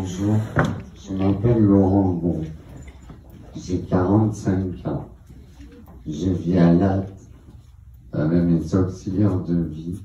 Bonjour, je m'appelle Laurent Bon, j'ai 45 ans. Je vis à Latte avec mes auxiliaires de vie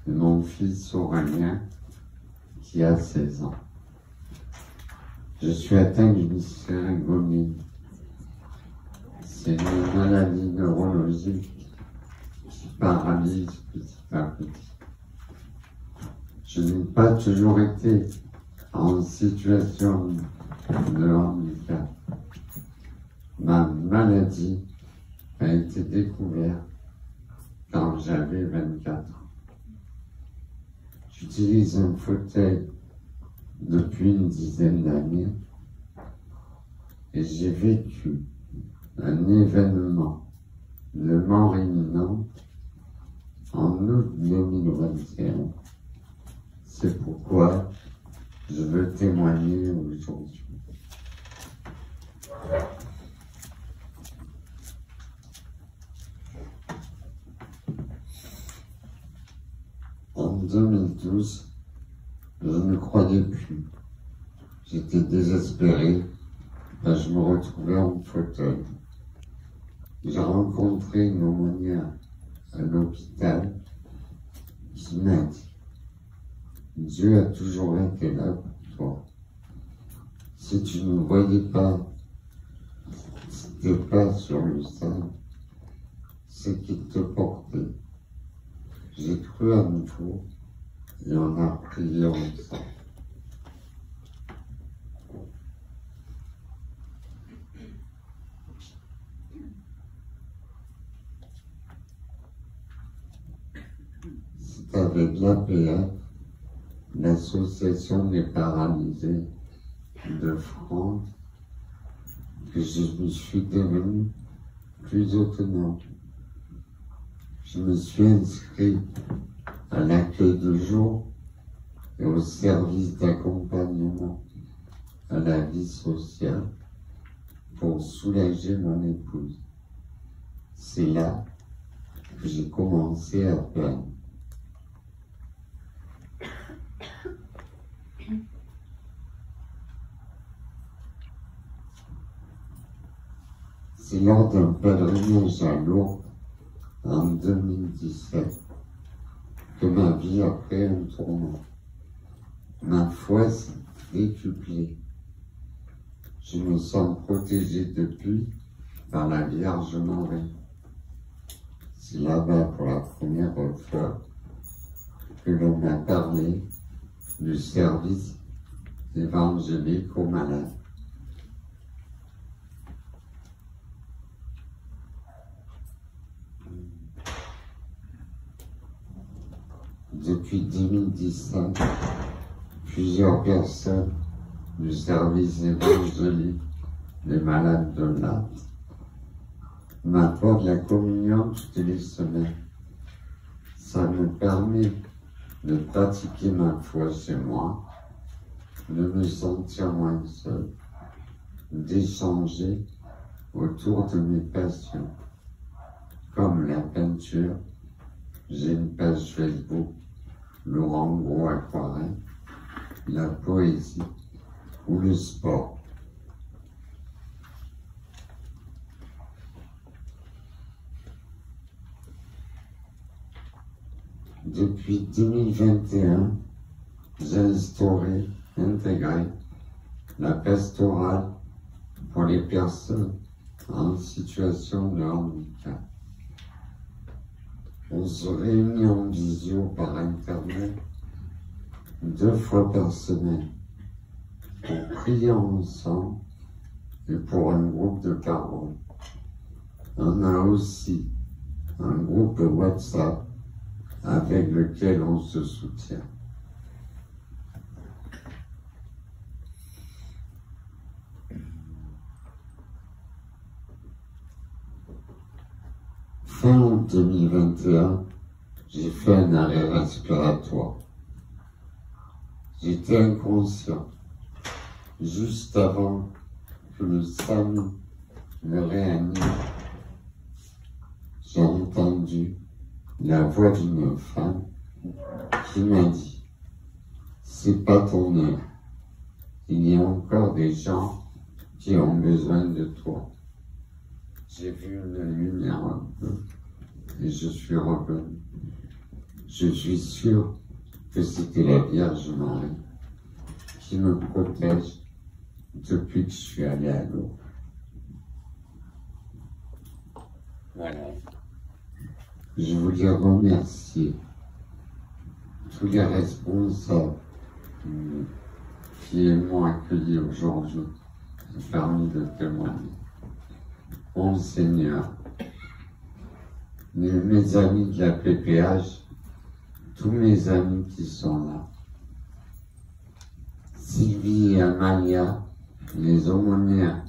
et mon fils Aurélien qui a 16 ans. Je suis atteint d'une syringomie. C'est une maladie neurologique qui paralyse petit à petit. Je n'ai pas toujours été en situation de handicap. Ma maladie a été découverte quand j'avais 24 ans. J'utilise un fauteuil depuis une dizaine d'années et j'ai vécu un événement de mort imminente en août 2021. C'est pourquoi je veux témoigner aujourd'hui. En 2012, je ne croyais plus. J'étais désespéré, je me retrouvais en fauteuil. J'ai rencontré une aumônière à l'hôpital qui m'a dit: Dieu a toujours été là pour toi. Si tu ne voyais pas, si tu n'étais pas sur le sable, c'est qu'il te portait. J'ai cru à nouveau et on a prié ensemble. C'est avec l'APF, l'Association des paralysés de France, que je me suis devenu plus autonome. Je me suis inscrit à l'accueil de jour et au service d'accompagnement à la vie sociale pour soulager mon épouse. C'est là que j'ai commencé à plaindre. C'est lors d'un pèlerinage à Lourdes en 2017 que ma vie a pris un tournant. Ma foi s'est décuplée. Je me sens protégé depuis par la Vierge Marie. C'est là-bas pour la première fois que l'on m'a parlé du service évangélique aux malades. Depuis 2017, plusieurs personnes du service évangélique des malades de Latte m'apportent la communion toutes les semaines. Ça me permet de pratiquer ma foi chez moi, de me sentir moins seul, d'échanger autour de mes passions, comme la peinture. J'ai une page Facebook, Laurent Gros Aquarelle, la poésie ou le sport. Depuis 2021, j'ai intégré la pastorale pour les personnes en situation de handicap. On se réunit en visio par Internet 2 fois par semaine pour prier ensemble et pour un groupe de parole. On a aussi un groupe WhatsApp avec lequel on se soutient. Fin 2021, j'ai fait un arrêt respiratoire. J'étais inconscient, juste avant que le SAMU me réanime. J'ai entendu la voix d'une femme qui m'a dit: c'est pas ton heure, Il y a encore des gens qui ont besoin de toi. J'ai vu une lumière un peu et je suis revenu. Je suis sûr que c'était la Vierge Marie qui me protège depuis que je suis allé à l'eau. Voilà. Je voulais remercier tous les responsables qui m'ont accueilli aujourd'hui, permis de témoigner. Mon Seigneur, mes amis de la PPH, tous mes amis qui sont là, Sylvie et Amalia, les aumônières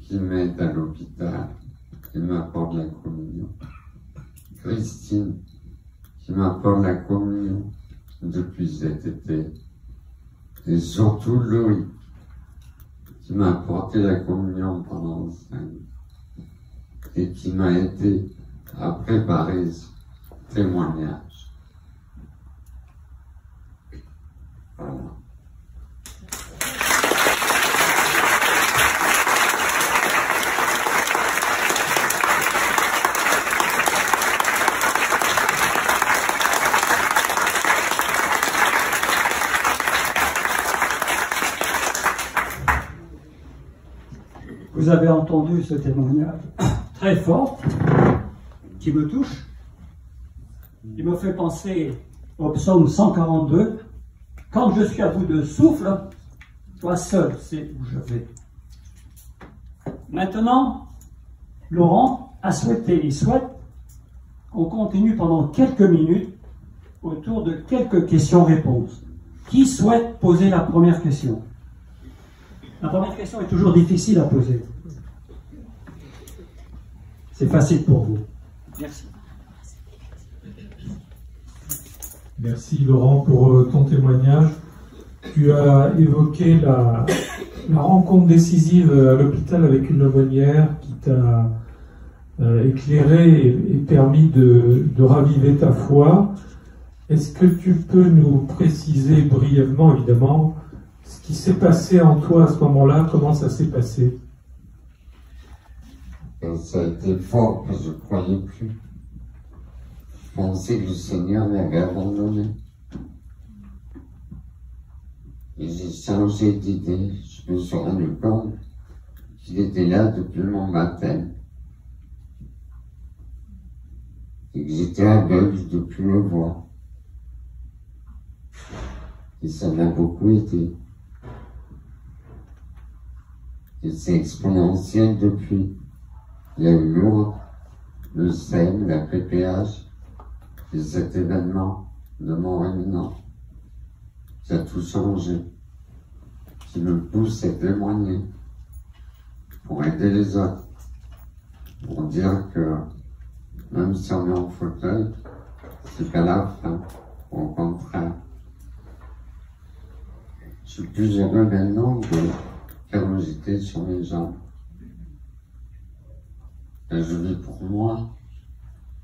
qui m'aident à l'hôpital et m'apportent la communion, Christine qui m'apporte la communion depuis cet été, et surtout Loïc qui m'a apporté la communion pendant 5 ans et qui m'a aidé à préparer ce témoignage. Voilà. Vous avez entendu ce témoignage très fort qui me touche. Il me fait penser au psaume 142. Quand je suis à bout de souffle, toi seul sais où je vais. Maintenant, Laurent a souhaité, il souhaite qu'on continue pendant quelques minutes autour de quelques questions-réponses. Qui souhaite poser la première question? La première question est toujours difficile à poser. C'est facile pour vous. Merci. Merci Laurent pour ton témoignage. Tu as évoqué la rencontre décisive à l'hôpital avec une aumônière qui t'a éclairé et permis de raviver ta foi. Est-ce que tu peux nous préciser brièvement, évidemment, ce qui s'est passé en toi à ce moment-là? Comment ça s'est passé? Ça a été fort, parce que je ne croyais plus. Je pensais que le Seigneur m'avait abandonné. Et j'ai changé d'idée. Je me suis rendu compte qu'il était là depuis mon baptême. Et que j'étais aveugle de plus le voir. Et ça m'a beaucoup aidé. Et c'est exponentiel depuis. Il y a eu Lourdes, le SEM, la PPH, et cet événement de mort imminente qui a tout changé, qui me pousse à témoigner pour aider les autres, pour dire que même si on est en fauteuil, c'est qu'à la fin, au contraire. Je suis plus heureux maintenant de faire j'étais sur mes jambes. Et je vis pour moi,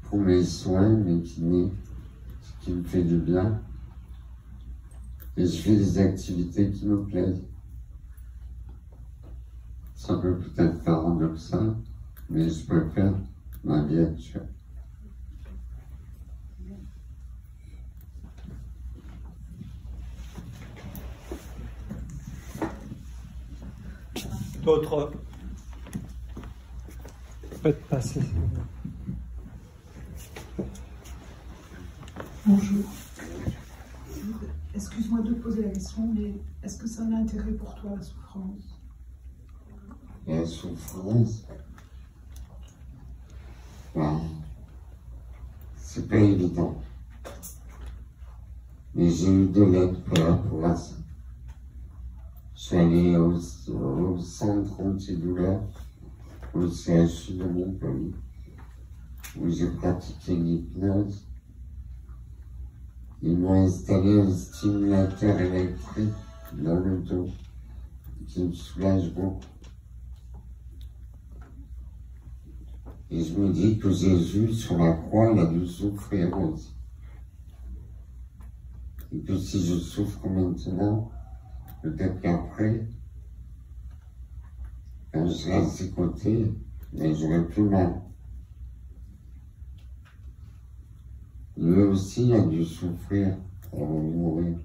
pour mes soins, mes kinés, ce qui me fait du bien. Et je fais des activités qui me plaisent. Ça peut peut-être paradoxal, mais je préfère ma vie actuelle. D'autres peut-être passer. Bonjour. Excuse-moi de te poser la question, mais est-ce que ça a un intérêt pour toi, la souffrance? La souffrance, ben, c'est pas évident. Mais j'ai eu de l'aide par rapport à ça. Je suis allé au centre antidouleur, au CHU de Montpellier, où j'ai pratiqué l'hypnose. Ils m'ont installé un stimulateur électrique dans le dos, qui me soulage beaucoup. Et je me dis que Jésus, sur la croix, il a dû souffrir aussi. Et que si je souffre maintenant, peut-être qu'après, quand je serai à ses côtés, ben, j'aurai plus mal. Lui aussi a dû souffrir avant de mourir.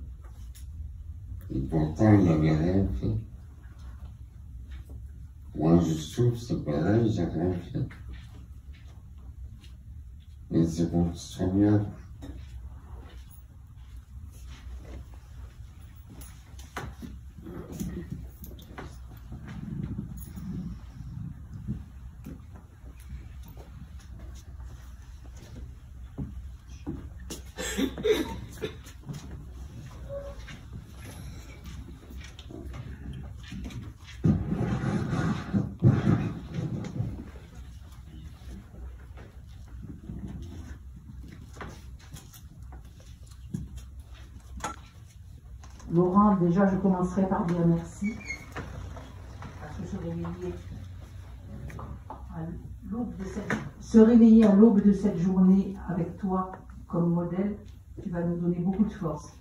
Et pourtant, il n'avait rien fait. Moi, je souffre, c'est pareil, j'ai rien fait. Et c'est pour qu'il soit mieux. Laurent, déjà, je commencerai par dire merci. Parce que se réveiller à l'aube de cette journée avec toi comme modèle, tu vas nous donner beaucoup de force.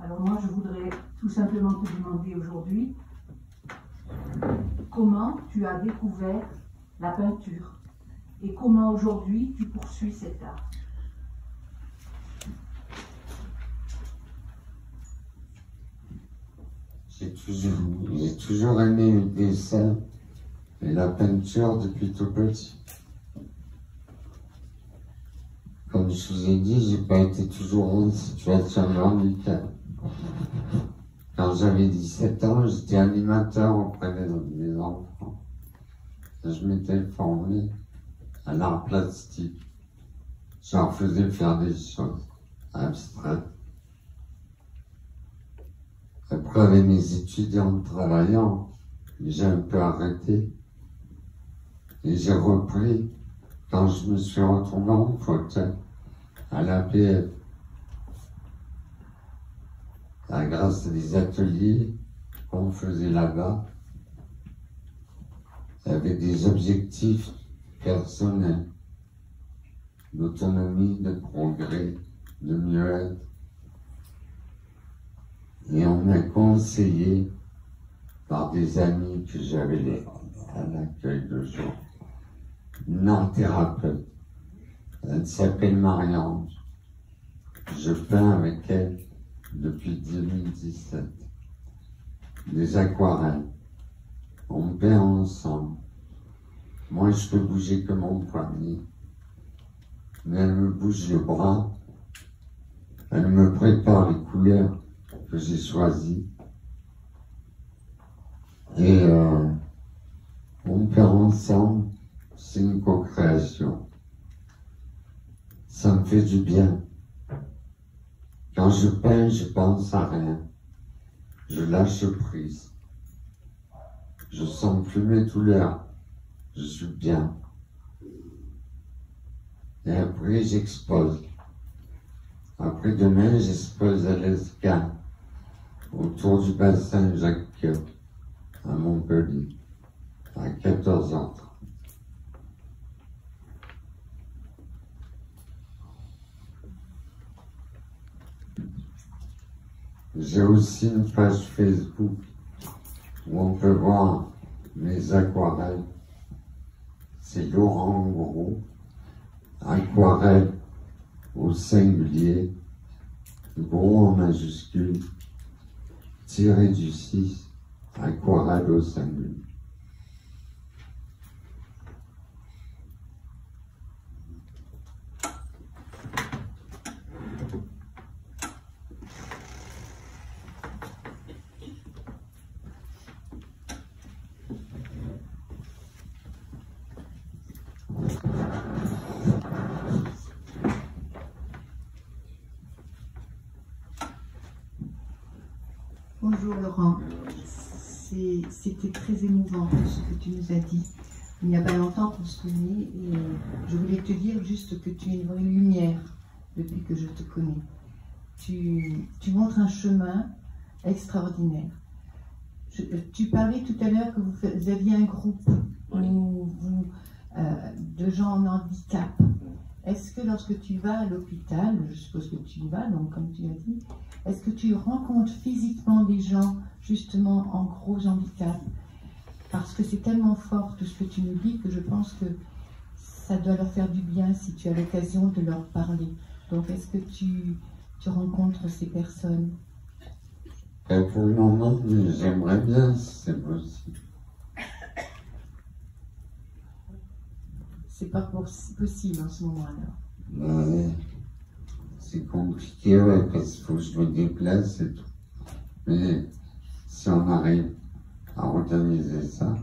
Alors moi, je voudrais tout simplement te demander aujourd'hui comment tu as découvert la peinture et comment aujourd'hui tu poursuis cet art. J'ai toujours aimé le dessin et la peinture depuis tout petit. Comme je vous ai dit, j'ai pas été toujours en situation de handicap. Quand j'avais 17 ans, j'étais animateur auprès des enfants. Je m'étais formé à l'art plastique. Je leur faisais faire des choses abstraites. Après, avec mes étudiants travaillant, j'ai un peu arrêté. Et j'ai repris quand je me suis retrouvé en fauteuil à l'APF. Grâce à des ateliers qu'on faisait là-bas, avec des objectifs personnels, d'autonomie, de progrès, de mieux-être. Et on m'a conseillé par des amis que j'avais à l'accueil de jour, une art thérapeute. Elle s'appelle Marie-Ange. Je peins avec elle depuis 2017. Des aquarelles. On peint ensemble. Moi, je peux bouger que mon poignet. Mais elle me bouge le bras. Elle me prépare les couleurs que j'ai choisies. Et on peint ensemble. C'est une co-création. Ça me fait du bien. Quand je peins, je pense à rien. Je lâche prise. Je sens plus mes douleurs. Je suis bien. Et après, j'expose. Après demain, j'expose à l'Escale, autour du bassin Jacques-Cœur, à Montpellier, à 14h30. J'ai aussi une page Facebook où on peut voir mes aquarelles. C'est Laurent Gros, aquarelle au singulier, gros en majuscule, tiré du 6, aquarelle au singulier. Bonjour Laurent, c'était très émouvant ce que tu nous as dit. Il n'y a pas longtemps qu'on se connaît et je voulais te dire juste que tu es une vraie lumière depuis que je te connais. Tu montres un chemin extraordinaire. Tu parlais tout à l'heure que vous aviez un groupe de gens en handicap. Est-ce que lorsque tu vas à l'hôpital, je suppose que tu y vas, donc comme tu as dit, est-ce que tu rencontres physiquement des gens justement en gros handicap? Parce que c'est tellement fort tout ce que tu nous dis que je pense que ça doit leur faire du bien si tu as l'occasion de leur parler. Donc est-ce que tu rencontres ces personnes? Pas pour le moment, mais j'aimerais bien si c'est possible. C'est pas possible en ce moment alors. Ouais. C'est compliqué, ouais, parce qu'il faut que je me déplace et tout. Mais si on arrive à organiser ça,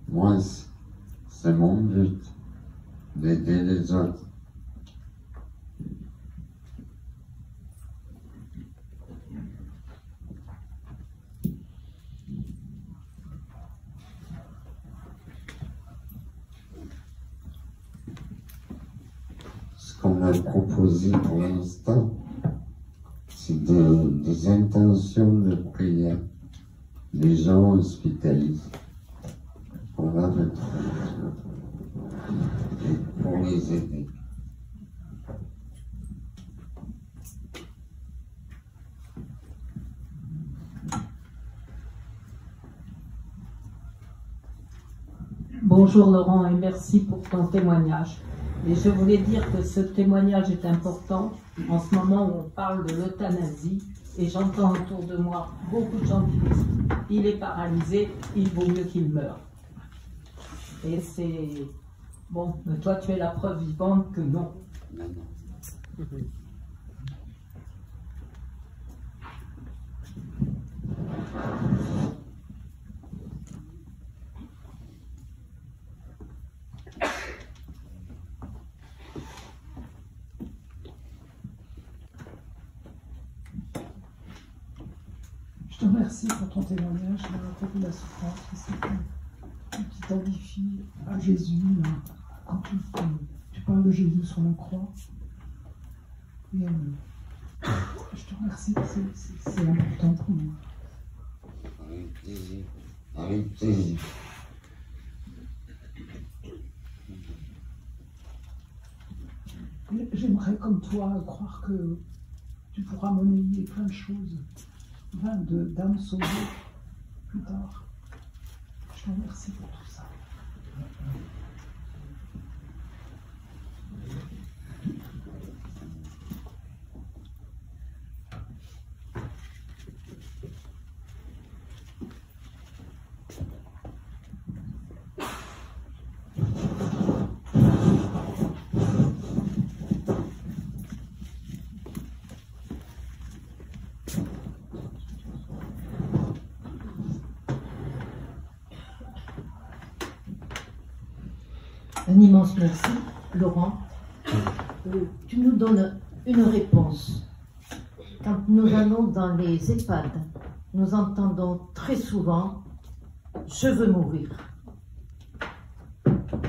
moi, c'est mon but, d'aider les autres. Ce qu'on m'a proposé pour l'instant, c'est des intentions de prière des gens hospitalisés pour la retraite et pour les aider. Bonjour Laurent et merci pour ton témoignage. Et je voulais dire que ce témoignage est important en ce moment où on parle de l'euthanasie et j'entends autour de moi beaucoup de gens qui disent il est paralysé, il vaut mieux qu'il meure. Et c'est bon, mais toi tu es la preuve vivante que non. Je te remercie pour ton témoignage, de raconter la souffrance, parce que tu t'identifies à Jésus là, quand tu parles de Jésus sur la croix. Et je te remercie parce que c'est important pour moi. Avec plaisir. Avec plaisir. J'aimerais, comme toi, croire que tu pourras monnayer plein de choses, plein d'âmes sauvées plus tard. Je te remercie pour tout ça. Un immense merci, Laurent. Tu nous donnes une réponse. Quand nous allons dans les EHPAD, nous entendons très souvent « je veux mourir ».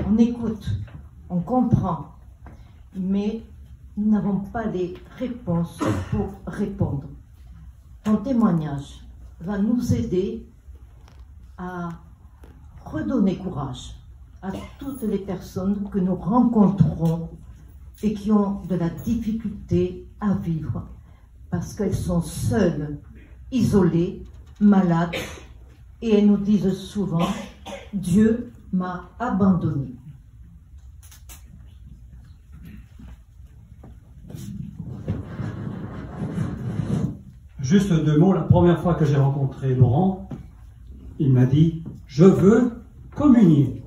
On écoute, on comprend, mais nous n'avons pas les réponses pour répondre. Ton témoignage va nous aider à redonner courage à toutes les personnes que nous rencontrons et qui ont de la difficulté à vivre parce qu'elles sont seules, isolées, malades et elles nous disent souvent « Dieu m'a abandonné ». Juste deux mots, la première fois que j'ai rencontré Laurent, il m'a dit « Je veux communier ».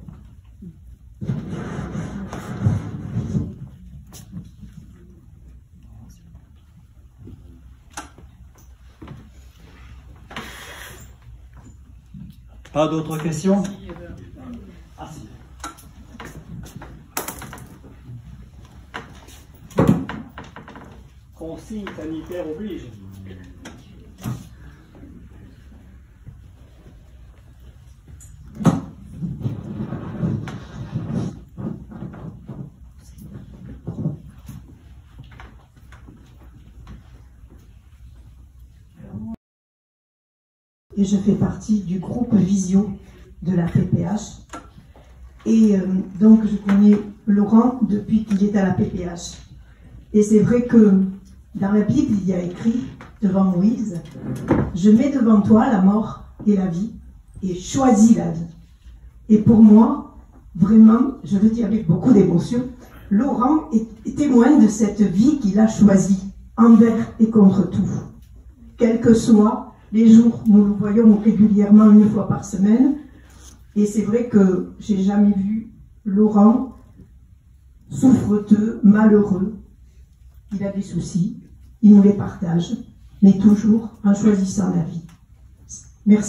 Pas d'autres questions? Ah si. Consigne sanitaire oblige. Et je fais partie du groupe Vision de la PPH. Et donc je connais Laurent depuis qu'il est à la PPH. Et c'est vrai que dans la Bible, il y a écrit devant Moïse, je mets devant toi la mort et la vie, et choisis la vie. Et pour moi, vraiment, je le dis avec beaucoup d'émotion, Laurent est témoin de cette vie qu'il a choisie, envers et contre tout. Quels que soient les jours, nous le voyons régulièrement 1 fois par semaine, et c'est vrai que j'ai jamais vu Laurent souffreteux, malheureux. Il a des soucis, il nous les partage, mais toujours en choisissant la vie. Merci.